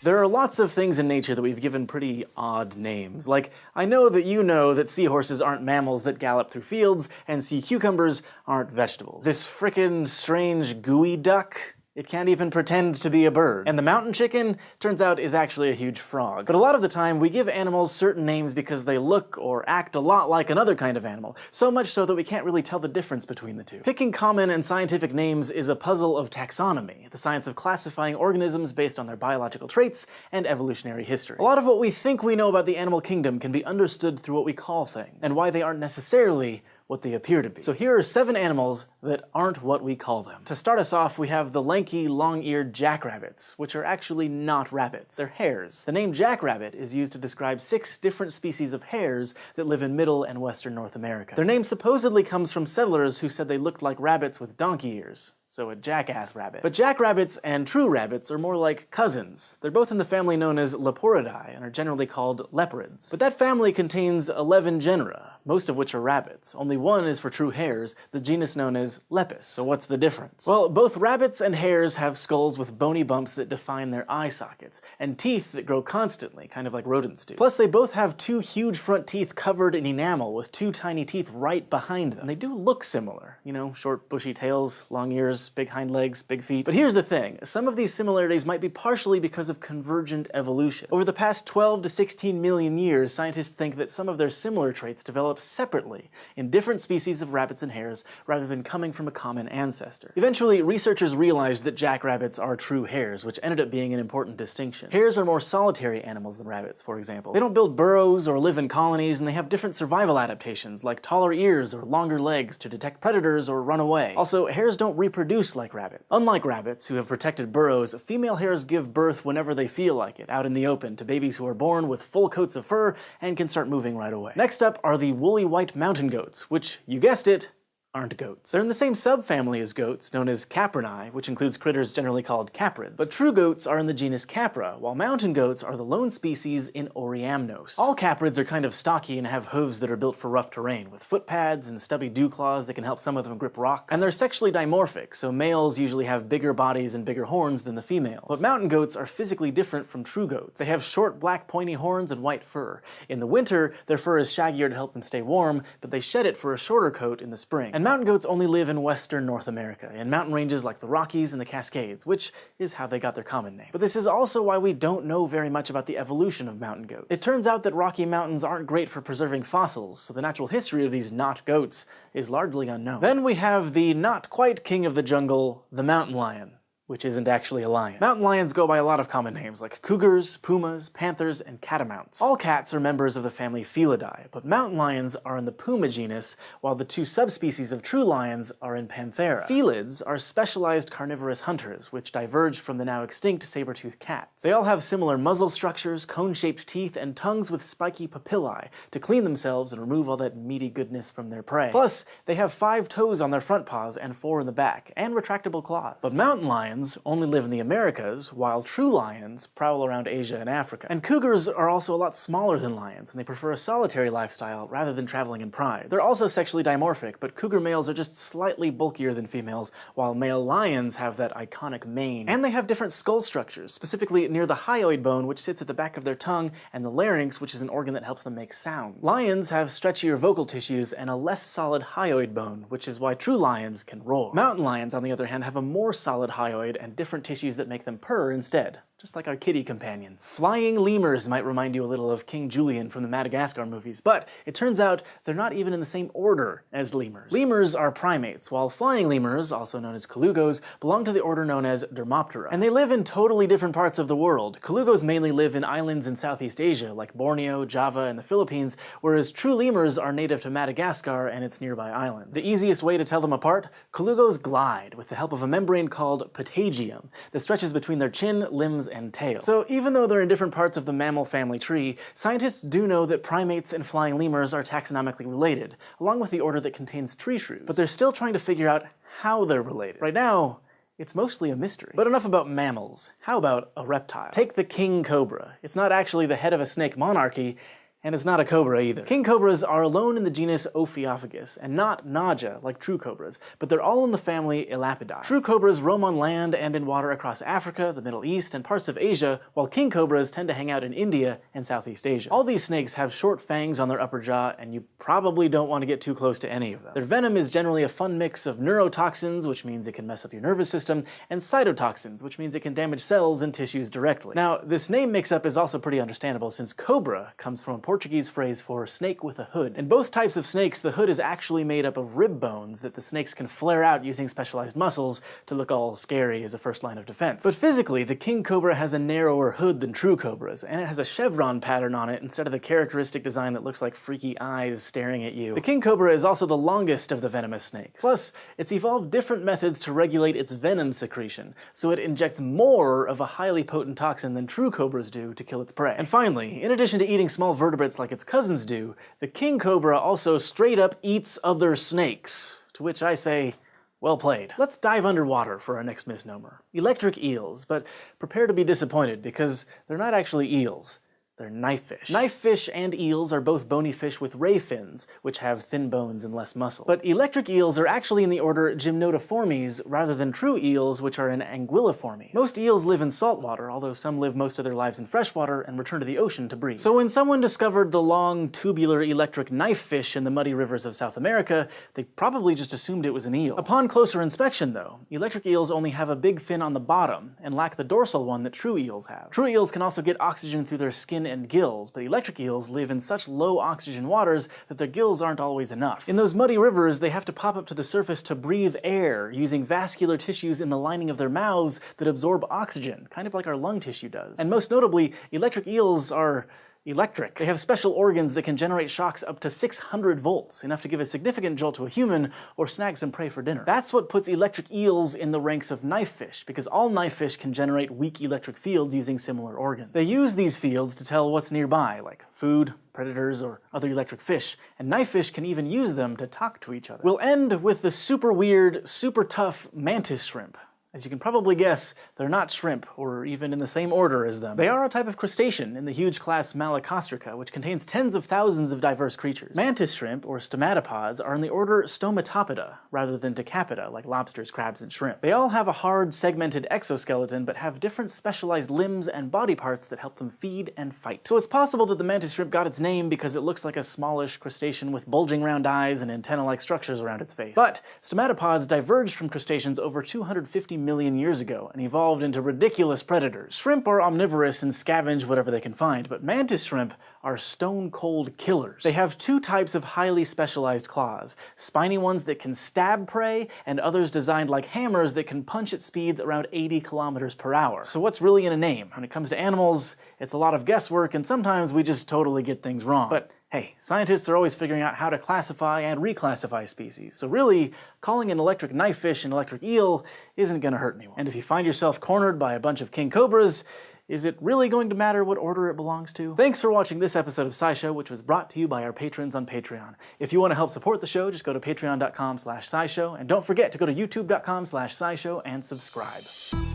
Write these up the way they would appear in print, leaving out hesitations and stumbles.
There are lots of things in nature that we've given pretty odd names. Like, I know that seahorses aren't mammals that gallop through fields, and sea cucumbers aren't vegetables. This frickin' strange gooey duck, it can't even pretend to be a bird. And the mountain chicken, turns out, is actually a huge frog. But a lot of the time, we give animals certain names because they look or act a lot like another kind of animal, so much so that we can't really tell the difference between the two. Picking common and scientific names is a puzzle of taxonomy, the science of classifying organisms based on their biological traits and evolutionary history. A lot of what we think we know about the animal kingdom can be understood through what we call things, and why they aren't necessarily what they appear to be. So here are 7 animals that aren't what we call them. To start us off, we have the lanky, long-eared jackrabbits, which are actually not rabbits. They're hares. The name jackrabbit is used to describe 6 different species of hares that live in middle and western North America. Their name supposedly comes from settlers who said they looked like rabbits with donkey ears. So a jackass rabbit. But jackrabbits and true rabbits are more like cousins. They're both in the family known as Leporidae and are generally called leoparids. But that family contains 11 genera, most of which are rabbits. Only one is for true hares, the genus known as Lepus. So what's the difference? Well, both rabbits and hares have skulls with bony bumps that define their eye sockets, and teeth that grow constantly, kind of like rodents do. Plus, they both have 2 huge front teeth covered in enamel with 2 tiny teeth right behind them. And they do look similar. You know, short bushy tails, long ears, big hind legs, big feet. But here's the thing, some of these similarities might be partially because of convergent evolution. Over the past 12 to 16 million years, scientists think that some of their similar traits developed separately in different species of rabbits and hares rather than coming from a common ancestor. Eventually, researchers realized that jackrabbits are true hares, which ended up being an important distinction. Hares are more solitary animals than rabbits, for example. They don't build burrows or live in colonies, and they have different survival adaptations, like taller ears or longer legs to detect predators or run away. Also, hares don't reproduce like rabbits. Unlike rabbits, who have protected burrows, female hares give birth whenever they feel like it, out in the open, to babies who are born with full coats of fur and can start moving right away. Next up are the woolly white mountain goats, which, you guessed it, aren't goats. They're in the same subfamily as goats, known as Caprinae, which includes critters generally called caprids. But true goats are in the genus Capra, while mountain goats are the lone species in Oreamnos. All caprids are kind of stocky and have hooves that are built for rough terrain, with foot pads and stubby dew claws that can help some of them grip rocks. And they're sexually dimorphic, so males usually have bigger bodies and bigger horns than the females. But mountain goats are physically different from true goats. They have short black pointy horns and white fur. In the winter, their fur is shaggier to help them stay warm, but they shed it for a shorter coat in the spring. And mountain goats only live in western North America, in mountain ranges like the Rockies and the Cascades, which is how they got their common name. But this is also why we don't know very much about the evolution of mountain goats. It turns out that Rocky Mountains aren't great for preserving fossils, so the natural history of these not goats is largely unknown. Then we have the not quite king of the jungle, the mountain lion, which isn't actually a lion. Mountain lions go by a lot of common names, like cougars, pumas, panthers, and catamounts. All cats are members of the family Felidae, but mountain lions are in the puma genus, while the 2 subspecies of true lions are in Panthera. Felids are specialized carnivorous hunters, which diverged from the now extinct saber-toothed cats. They all have similar muzzle structures, cone-shaped teeth, and tongues with spiky papillae to clean themselves and remove all that meaty goodness from their prey. Plus, they have 5 toes on their front paws and 4 in the back, and retractable claws. But mountain lions only live in the Americas, while true lions prowl around Asia and Africa. And cougars are also a lot smaller than lions, and they prefer a solitary lifestyle rather than traveling in prides. They're also sexually dimorphic, but cougar males are just slightly bulkier than females, while male lions have that iconic mane. And they have different skull structures, specifically near the hyoid bone, which sits at the back of their tongue, and the larynx, which is an organ that helps them make sounds. Lions have stretchier vocal tissues and a less solid hyoid bone, which is why true lions can roar. Mountain lions, on the other hand, have a more solid hyoid and different tissues that make them purr instead, just like our kitty companions. Flying lemurs might remind you a little of King Julian from the Madagascar movies, but it turns out they're not even in the same order as lemurs. Lemurs are primates, while flying lemurs, also known as colugos, belong to the order known as Dermoptera. And they live in totally different parts of the world. Colugos mainly live in islands in Southeast Asia, like Borneo, Java, and the Philippines, whereas true lemurs are native to Madagascar and its nearby islands. The easiest way to tell them apart? Colugos glide with the help of a membrane called patagium that stretches between their chin, limbs, and tail. So even though they're in different parts of the mammal family tree, scientists do know that primates and flying lemurs are taxonomically related, along with the order that contains tree shrews. But they're still trying to figure out how they're related. Right now, it's mostly a mystery. But enough about mammals. How about a reptile? Take the king cobra. It's not actually the head of a snake monarchy, And it's not a cobra either. King cobras are alone in the genus Ophiophagus, and not Naja like true cobras, but they're all in the family Elapidae. True cobras roam on land and in water across Africa, the Middle East, and parts of Asia, while king cobras tend to hang out in India and Southeast Asia. All these snakes have short fangs on their upper jaw, and you probably don't want to get too close to any of them. Their venom is generally a fun mix of neurotoxins, which means it can mess up your nervous system, and cytotoxins, which means it can damage cells and tissues directly. Now, this name mix-up is also pretty understandable, since cobra comes from a Portuguese phrase for snake with a hood. In both types of snakes, the hood is actually made up of rib bones that the snakes can flare out using specialized muscles to look all scary as a first line of defense. But physically, the king cobra has a narrower hood than true cobras, and it has a chevron pattern on it instead of the characteristic design that looks like freaky eyes staring at you. The king cobra is also the longest of the venomous snakes. Plus, it's evolved different methods to regulate its venom secretion, so it injects more of a highly potent toxin than true cobras do to kill its prey. And finally, in addition to eating small vertebrates like its cousins do, the king cobra also straight up eats other snakes, to which I say, well played. Let's dive underwater for our next misnomer. Electric eels, but prepare to be disappointed because they're not actually eels. They're knife fish. Knife fish and eels are both bony fish with ray fins, which have thin bones and less muscle. But electric eels are actually in the order Gymnotiformes rather than true eels, which are in Anguilliformes. Most eels live in saltwater, although some live most of their lives in freshwater and return to the ocean to breed. So when someone discovered the long, tubular electric knife fish in the muddy rivers of South America, they probably just assumed it was an eel. Upon closer inspection, though, electric eels only have a big fin on the bottom and lack the dorsal one that true eels have. True eels can also get oxygen through their skin and gills, but electric eels live in such low oxygen waters that their gills aren't always enough. In those muddy rivers, they have to pop up to the surface to breathe air, using vascular tissues in the lining of their mouths that absorb oxygen, kind of like our lung tissue does. And most notably, electric eels are electric. They have special organs that can generate shocks up to 600 volts, enough to give a significant jolt to a human or snag some prey for dinner. That's what puts electric eels in the ranks of knife fish, because all knife fish can generate weak electric fields using similar organs. They use these fields to tell what's nearby, like food, predators, or other electric fish, and knife fish can even use them to talk to each other. We'll end with the super weird, super tough mantis shrimp. As you can probably guess, they're not shrimp, or even in the same order as them. They are a type of crustacean in the huge class Malacostraca, which contains tens of thousands of diverse creatures. Mantis shrimp, or stomatopods, are in the order Stomatopoda, rather than Decapita, like lobsters, crabs, and shrimp. They all have a hard, segmented exoskeleton, but have different specialized limbs and body parts that help them feed and fight. So it's possible that the mantis shrimp got its name because it looks like a smallish crustacean with bulging round eyes and antenna-like structures around its face. But stomatopods diverged from crustaceans over 250 million years ago and evolved into ridiculous predators. Shrimp are omnivorous and scavenge whatever they can find, but mantis shrimp are stone-cold killers. They have two types of highly specialized claws, spiny ones that can stab prey, and others designed like hammers that can punch at speeds around 80 kilometers per hour. So what's really in a name? When it comes to animals, it's a lot of guesswork, and sometimes we just totally get things wrong. But hey, scientists are always figuring out how to classify and reclassify species, so really, calling an electric knife fish an electric eel isn't gonna hurt anyone. And if you find yourself cornered by a bunch of king cobras, is it really going to matter what order it belongs to? Thanks for watching this episode of SciShow, which was brought to you by our patrons on Patreon. If you want to help support the show, just go to patreon.com/scishow, and don't forget to go to youtube.com/scishow and subscribe.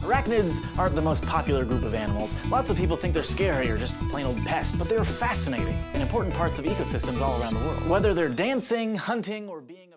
Arachnids aren't the most popular group of animals. Lots of people think they're scary or just plain old pests, but they're fascinating and important parts of ecosystems all around the world. Whether they're dancing, hunting, or being